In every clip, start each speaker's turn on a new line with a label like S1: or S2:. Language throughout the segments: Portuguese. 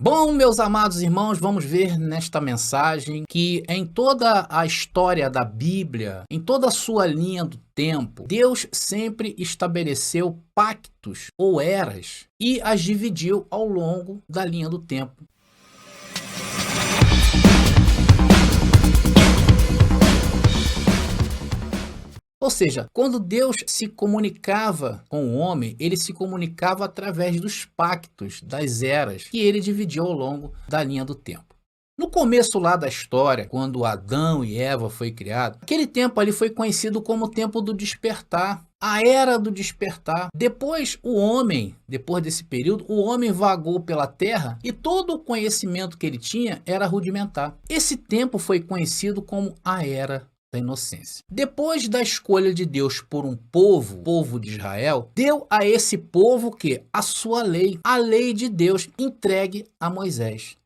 S1: Bom, meus amados irmãos, vamos ver nesta mensagem que em toda a história da Bíblia, em toda a sua linha do tempo, Deus sempre estabeleceu pactos ou eras e as dividiu ao longo da linha do tempo. Ou seja, quando Deus se comunicava com o homem, ele se comunicava através dos pactos, das eras, que ele dividiu ao longo da linha do tempo. No começo lá da história, quando Adão e Eva foi criado, aquele tempo ali foi conhecido como o tempo do despertar, a era do despertar. Depois desse período, o homem vagou pela terra e todo o conhecimento que ele tinha era rudimentar. Esse tempo foi conhecido como a era da inocência. Depois da escolha de Deus por um povo, o povo de Israel, deu a esse povo que a sua lei, a lei de Deus entregue a Moisés.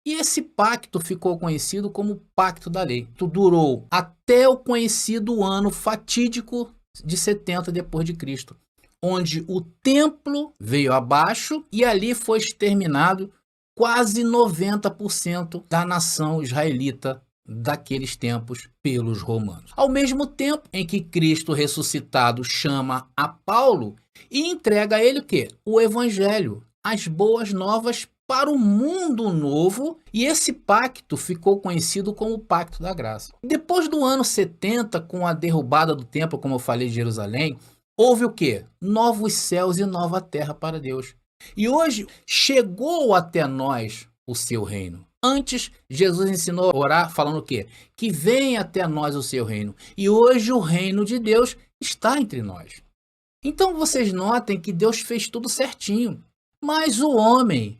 S1: E esse pacto ficou conhecido como Pacto da Lei. Durou até o conhecido ano fatídico de 70 depois de Cristo, onde o templo veio abaixo e ali foi exterminado quase 90% da nação israelita daqueles tempos pelos romanos. Ao mesmo tempo em que Cristo ressuscitado chama a Paulo e entrega a ele o quê? O evangelho, as boas novas para o mundo novo, e esse pacto ficou conhecido como o Pacto da Graça. Depois do ano 70, com a derrubada do templo, como eu falei, de Jerusalém, houve o quê? Novos céus e nova terra para Deus. E hoje chegou até nós o seu reino. Antes, Jesus ensinou a orar falando o quê? Que venha até nós o seu reino. E hoje o reino de Deus está entre nós. Então vocês notem que Deus fez tudo certinho. Mas o homem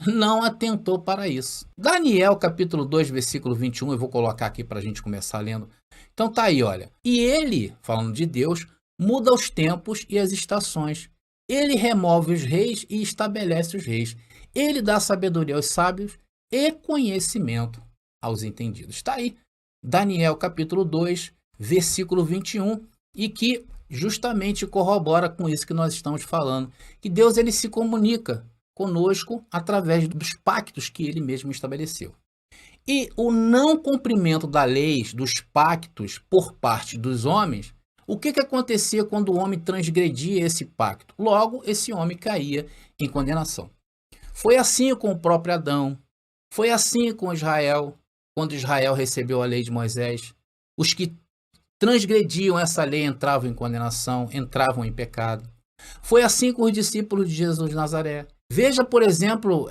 S1: não atentou para isso. Daniel capítulo 2, versículo 21, eu vou colocar aqui para a gente começar lendo. Então tá aí, olha. E ele, falando de Deus, muda os tempos e as estações. Ele remove os reis e estabelece os reis. Ele dá sabedoria aos sábios e conhecimento aos entendidos. Está aí, Daniel capítulo 2, versículo 21, e que justamente corrobora com isso que nós estamos falando, que Deus ele se comunica conosco através dos pactos que ele mesmo estabeleceu. E o não cumprimento da lei, dos pactos por parte dos homens, o que acontecia quando o homem transgredia esse pacto? Logo, esse homem caía em condenação. Foi assim com o próprio Adão, foi assim com Israel, quando Israel recebeu a lei de Moisés. Os que transgrediam essa lei entravam em condenação, entravam em pecado. Foi assim com os discípulos de Jesus de Nazaré. Veja, por exemplo,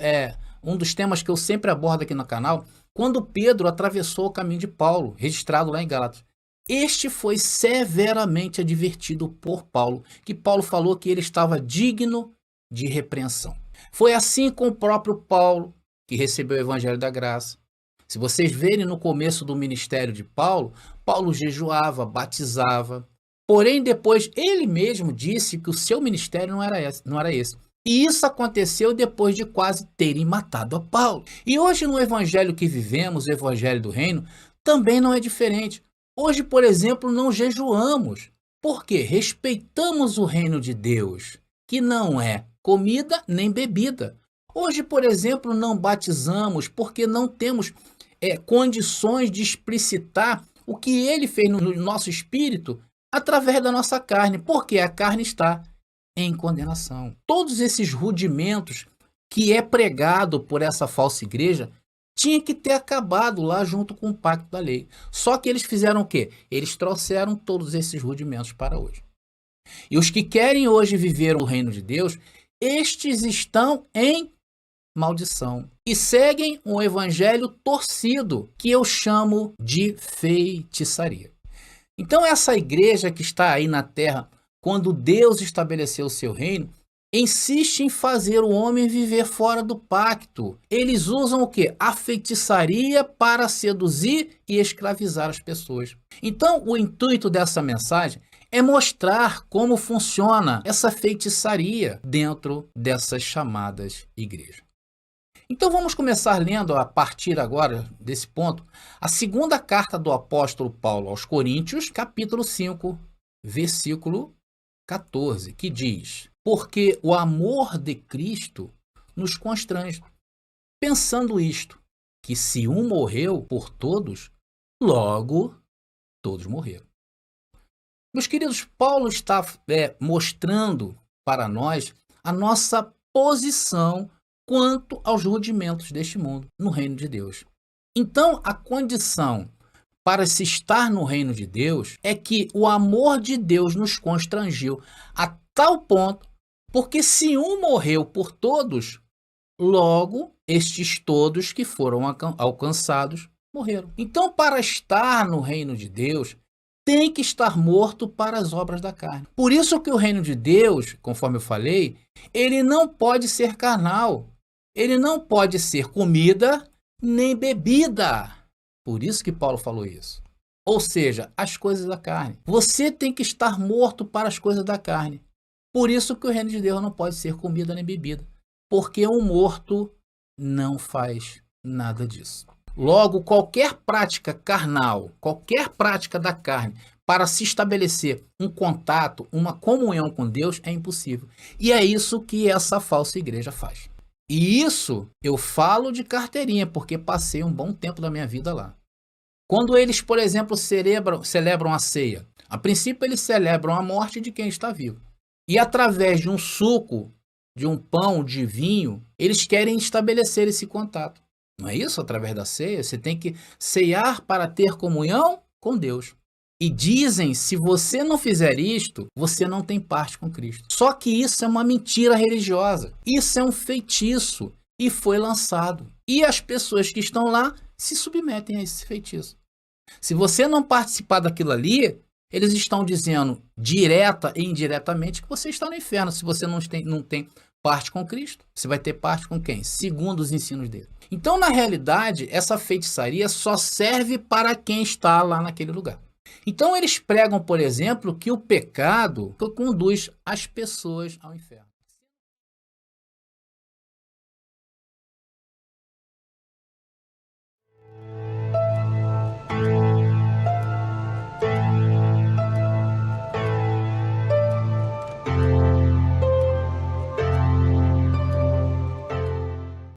S1: um dos temas que eu sempre abordo aqui no canal, quando Pedro atravessou o caminho de Paulo, registrado lá em Gálatas. Este foi severamente advertido por Paulo, que Paulo falou que ele estava digno de repreensão. Foi assim com o próprio Paulo, que recebeu o evangelho da graça. Se vocês verem no começo do ministério de Paulo, Paulo jejuava, batizava. Porém, depois ele mesmo disse que o seu ministério não era esse. E isso aconteceu depois de quase terem matado a Paulo. E hoje no evangelho que vivemos, o evangelho do reino, também não é diferente. Hoje, por exemplo, não jejuamos. Por quê? Respeitamos o reino de Deus, que não é comida nem bebida. Hoje, por exemplo, não batizamos porque não temos condições de explicitar o que ele fez no nosso espírito através da nossa carne, porque a carne está em condenação. Todos esses rudimentos que é pregado por essa falsa igreja tinha que ter acabado lá junto com o pacto da lei. Só que eles fizeram o quê? Eles trouxeram todos esses rudimentos para hoje. E os que querem hoje viver o reino de Deus, estes estão em maldição e seguem um evangelho torcido que eu chamo de feitiçaria. Então essa igreja que está aí na terra, quando Deus estabeleceu o seu reino, insiste em fazer o homem viver fora do pacto. Eles usam o quê? A feitiçaria para seduzir e escravizar as pessoas. Então o intuito dessa mensagem é mostrar como funciona essa feitiçaria dentro dessas chamadas igrejas. Então vamos começar lendo, a partir agora desse ponto, a segunda carta do apóstolo Paulo aos Coríntios, capítulo 5, versículo 14, que diz: porque o amor de Cristo nos constrange, pensando isto, que se um morreu por todos, logo todos morreram. Meus queridos, Paulo está mostrando para nós a nossa posição quanto aos rudimentos deste mundo no reino de Deus. Então, a condição para se estar no reino de Deus é que o amor de Deus nos constrangiu a tal ponto, porque se um morreu por todos, logo estes todos que foram alcançados morreram. Então, para estar no reino de Deus, tem que estar morto para as obras da carne. Por isso que o reino de Deus, conforme eu falei, ele não pode ser carnal. Ele não pode ser comida nem bebida. Por isso que Paulo falou isso. Ou seja, as coisas da carne. Você tem que estar morto para as coisas da carne. Por isso que o reino de Deus não pode ser comida nem bebida. Porque um morto não faz nada disso. Logo, qualquer prática carnal, qualquer prática da carne, para se estabelecer um contato, uma comunhão com Deus, é impossível. E é isso que essa falsa igreja faz. E isso eu falo de carteirinha, porque passei um bom tempo da minha vida lá. Quando eles, por exemplo, celebram a ceia, a princípio eles celebram a morte de quem está vivo. E através de um suco, de um pão, de vinho, eles querem estabelecer esse contato. Não é isso? Através da ceia, você tem que ceiar para ter comunhão com Deus. E dizem, se você não fizer isto, você não tem parte com Cristo. Só que isso é uma mentira religiosa. Isso é um feitiço e foi lançado. E as pessoas que estão lá se submetem a esse feitiço. Se você não participar daquilo ali, eles estão dizendo direta e indiretamente que você está no inferno. Se você não tem parte com Cristo, você vai ter parte com quem? Segundo os ensinos dele. Então, na realidade, essa feitiçaria só serve para quem está lá naquele lugar. Então, eles pregam, por exemplo, que o pecado conduz as pessoas ao inferno.